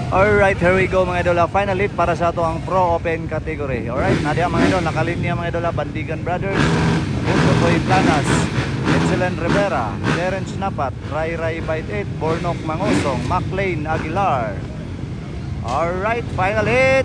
Alright, here we go mga idol. Finally, para sa ito ang Pro Open category. Alright, nadia mga idol, nakalinya mga idol. Bandigan Brothers, Usokoy Planas, Excellent Rivera, Terence Napat, Rai Rai Bite 8, Bornok Mangosong, McLean Aguilar. Alright, final hit.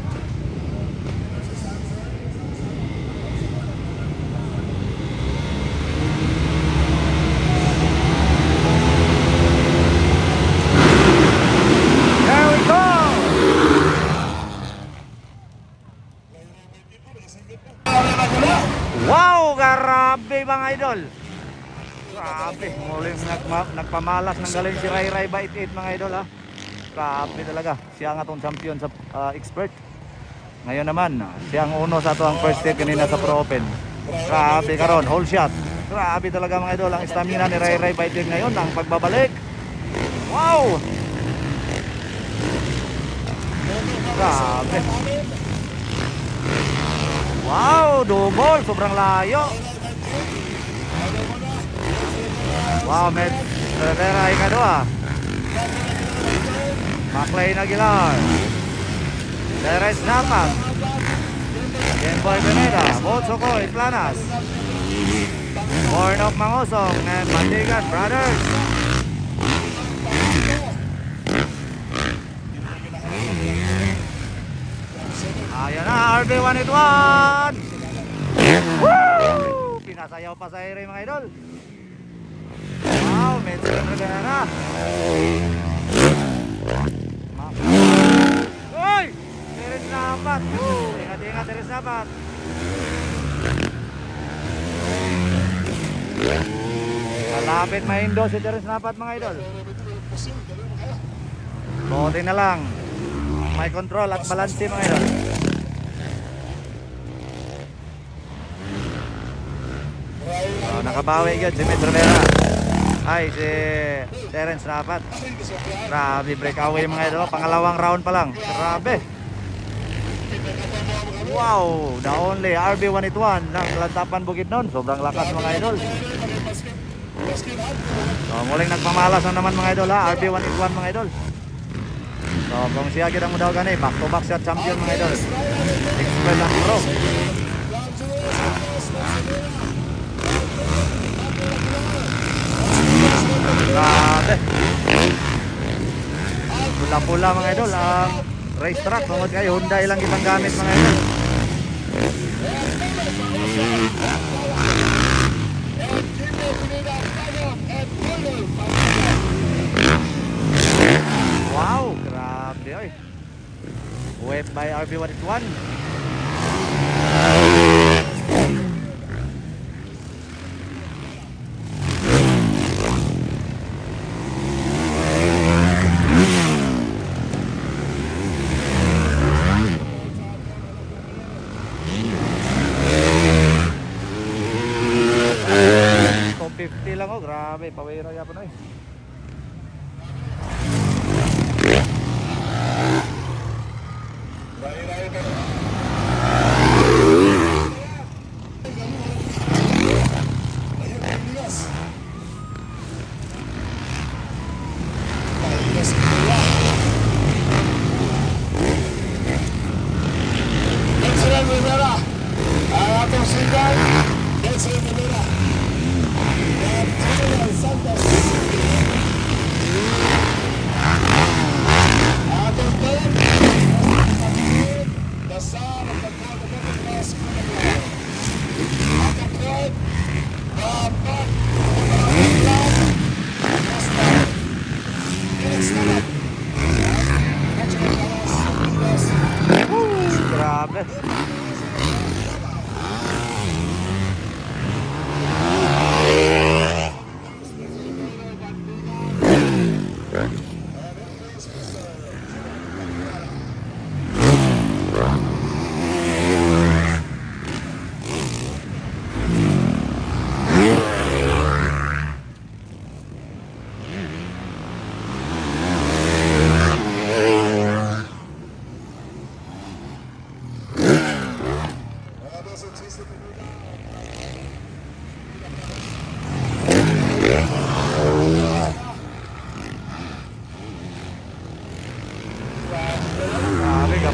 Wow, grabe mga idol. Grabe, muling nagpamalas ng galing si Rai Rai Bite 8 mga idol ha. Grabe talaga. Siya nga tong champion sa expert. Ngayon naman, siya ang uno sa ang first hit kanina sa Pro Open. Grabe karon, whole shot. Grabe talaga mga idol ang stamina ni Rai Rai Bite 8 ngayon, ang pagbabalik. Wow! Grabe. Wow, double, sobrang layo. Wow, Med Rivera ikadua. McLean Aguilar, Teres Napat, Kenboy Pineda, Botsokoy Planas, Bornok Mangosong, and Bandigan Brothers. Ayan na, RB181. Woo! Pinasayaw pa sa ere mga idol. Wow, medyo nagana na. Uy! Teres Napat. Ingat-ingat Teres Napat. Malapit maindo si Teres Napat mga idol. Buti na lang. May control at balance mga idol. Nakabawi yun si Metro Vera. Ay, si Terence Napat. Grabe, breakaway mga idol. Pangalawang round pa lang. Grabe. Wow, the only RB181 ng Lantapan Bukidnon. Sobrang lakas mga idol. So, muling nagpamalas na naman mga idol ha. RB181 mga idol. So, kung siya kita mo daw gani, back to back siya champion mga idol. Express ang pro. Grabe. Pula-pula mga idol ang racetrack. Tungkol kayo, Hyundai lang itang gamit mga idol. Wow, grabe oy. Wave by RB181. Lang oh, grabe, pawira ya po na eh. Excellent Rivera, atong sigal, Excellent Rivera. Grabe.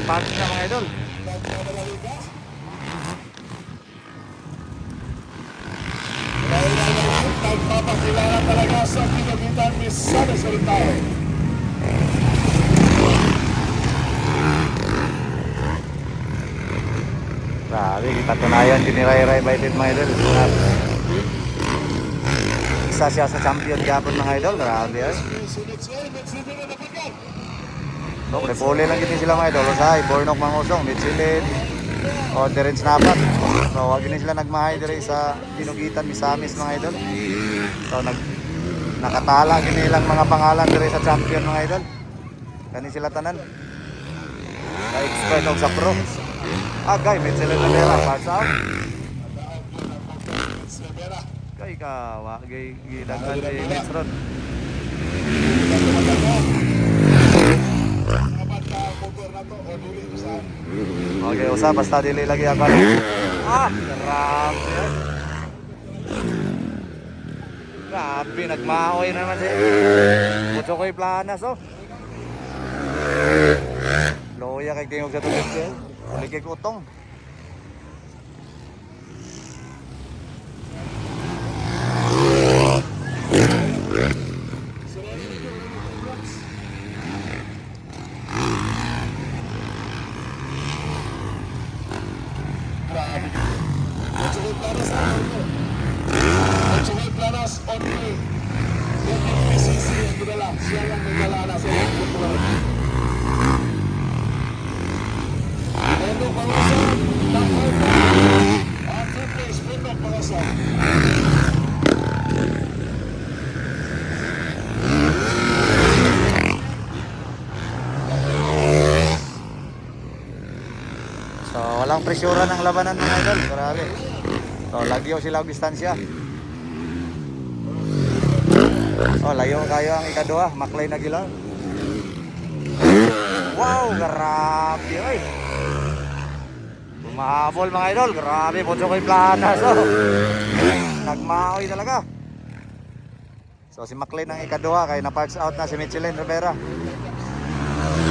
parts niya mga idol. Nagpapakilala talaga sa pinagitan ni Sada Solitao. Grabe, patunayan din ni Ray Ray Baitit mga idol. Isa siya sa champion gapon mga idol. Grabe ay. So, puli lang gini sila mga idol. Usahay, Bornok Mangusong, Mitchilin, o Diren Snapat. So, wag gini sila nagmahay dire sa Pinugitan, Misamis mga idol. So, nakatala gini lang mga pangalan dire sa champion mga idol. Kani sila tanan. Ka-expert og sa pro. Agay, Mitchilin na nila, parts out. Kay ka, wagay gidaghan kay Mitchron. Okay, usap basta dili lagi ako. Grabe. Grabe, nagmaoy naman siya. Mucho ko'y planas, oh. Loya kay tingog sa tubig siya. Uli kay kutong. Planas only. Yung PCC yung gudala. Siya lang may galana sa yung kutular. Pero pangasan, nakaupan. At replace, pero pangasan. So, walang presyura ng labanan mga idol. Grabe. So, lagyo sila og distansya. Oh, layo kayo ang ikaduha, Maklay na gila. Wow, grabe oy. Bumahabol mga idol, grabe po ko'y planas oh. Nagmaoy talaga. So si Maklay ng ikaduha kay na parts out na si Michelin Rivera.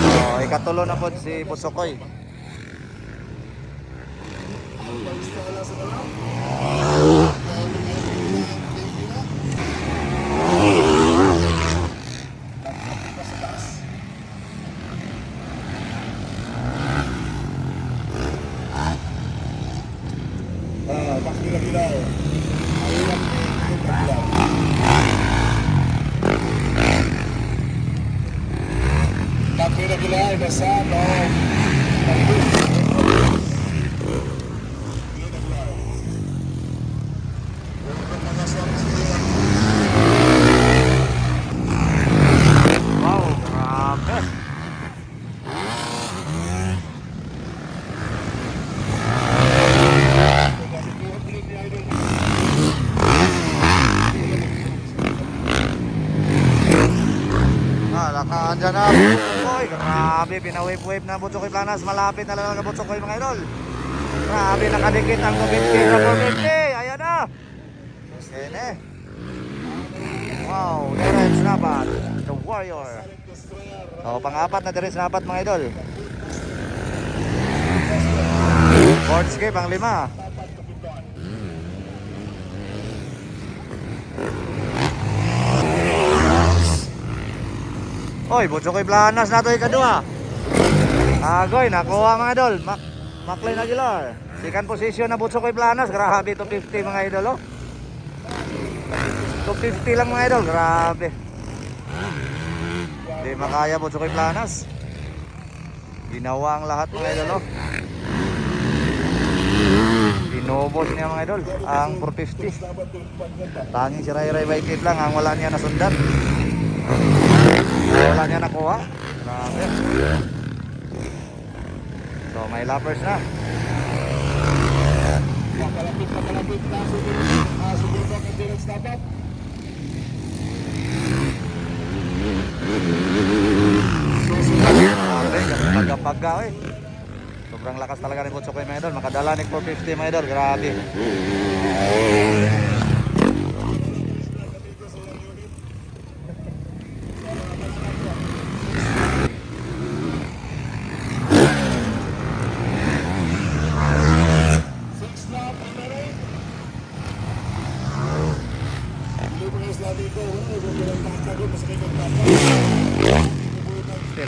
So ikatulo na po si Busokoy. Pagkira-gila, besado. Wow, grabe. Lakaan dyan na Butsokoy. Grabe, pinawave-wave na Butsokoy Planas. Malapit na lang ang Butsokoy mga idol. Grabe, nakadikit ang 250 sa 450. Ayan na. Sine. Wow, Diren Snapat, the Warrior. So, pang-apat na Diren Snapat mga idol. Bordscape, pang-5. Oy, Butsokoy Planas na ito ikaduha. Agoy, nakuha mga idol. Maklay na Aguilar. Second position na Butsokoy Planas. Grabe, 250 mga idol oh. 250 lang mga idol, grabe. Hindi makaya Butsokoy Planas. Ginawa ang lahat mga idol oh. Binobos niya mga idol ang 450. Tanging si Ray Ray Baitit lang ang wala niya nasundan. Wala niya nakuha. Grabe. So may lappers na. Makalapit na siguro ang Diren Snapat. Grabe, pagka-pagka eh. Sobrang lakas talaga ni Butsokoy mga idol. Makadala ni 450 mga idol. Grabe.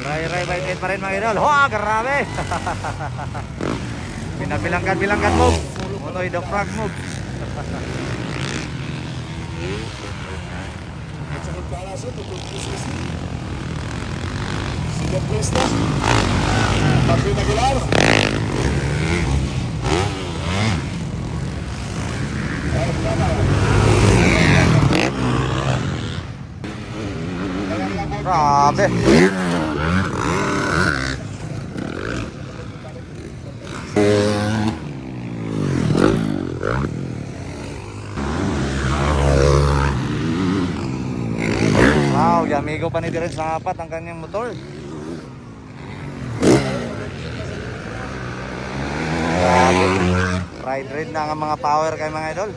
Ray Ray Bite 8 pa rin mga idol. Hoa, grabe. Pinabilangkan mo. Munoy the frog move. At sa pagkalas ito, pagkisisi. Sige, please na. Pagpinagilar. Ay, tama. Grabe. Wow, yamigo pa ni Diren sa apat ang kanyang motor. Grabe. Ride red na ang mga power kay mga idol.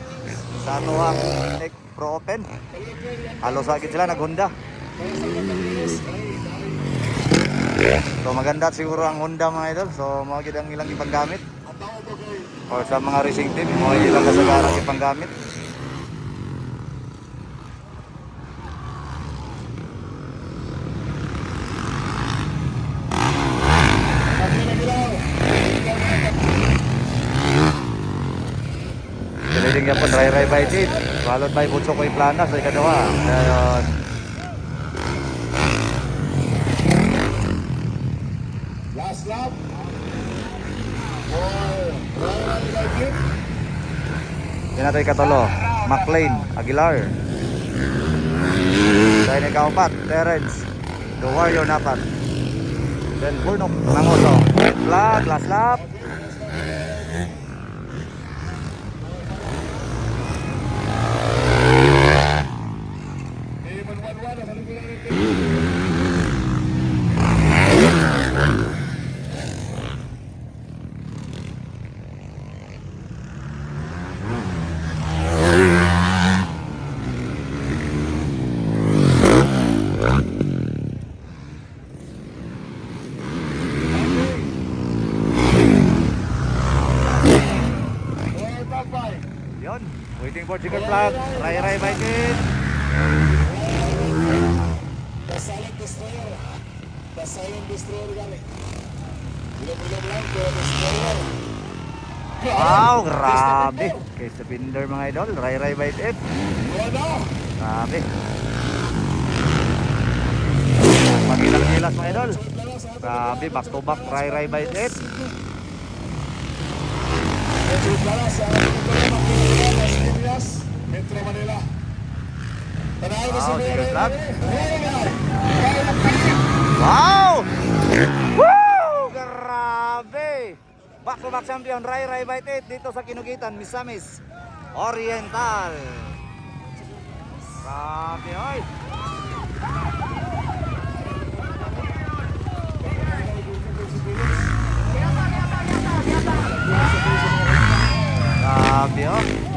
Sa tuwang Pro Open. Halos agad sila nag-Honda. So maganda siguro ang Honda mga idol. So mga ang ilang ipanggamit. Or sa mga racing team, mga ilang kasagarang ipanggamit. Piling niya po Ray Ray Bite 8 followed by Butso Koy Plana sa ikadawa. Ayun. Last lap. Ray Bite 8. Yan natin ikatolo. McLean Aguilar. Sa ini kaupat Terence The Warrior Napat. Then Purnok Nangoso. Flag last lap. Yon, waiting for chicken flag. Ray Ray Bite 8. The silent destroyer. The silent destroyer gali. Bilo-bilo blanco destroyer. Wow, grabe. Kay sa Binder mga idol, Ray Ray Bite 8. Bueno. Grabe. Magilang-gilas mga idol. Grabe, back to back Ray Ray Bite 8. Medyo para sa Las Piñas, Metro Manila. Tanaw na si Wow, Ray chicken Ray. flag. Wow! Woo! Grabe! Back to back champion Ray Ray Bite 8 dito sa Kinugitan, Misamis Oriental. Grabe, oy! Grabe, oh!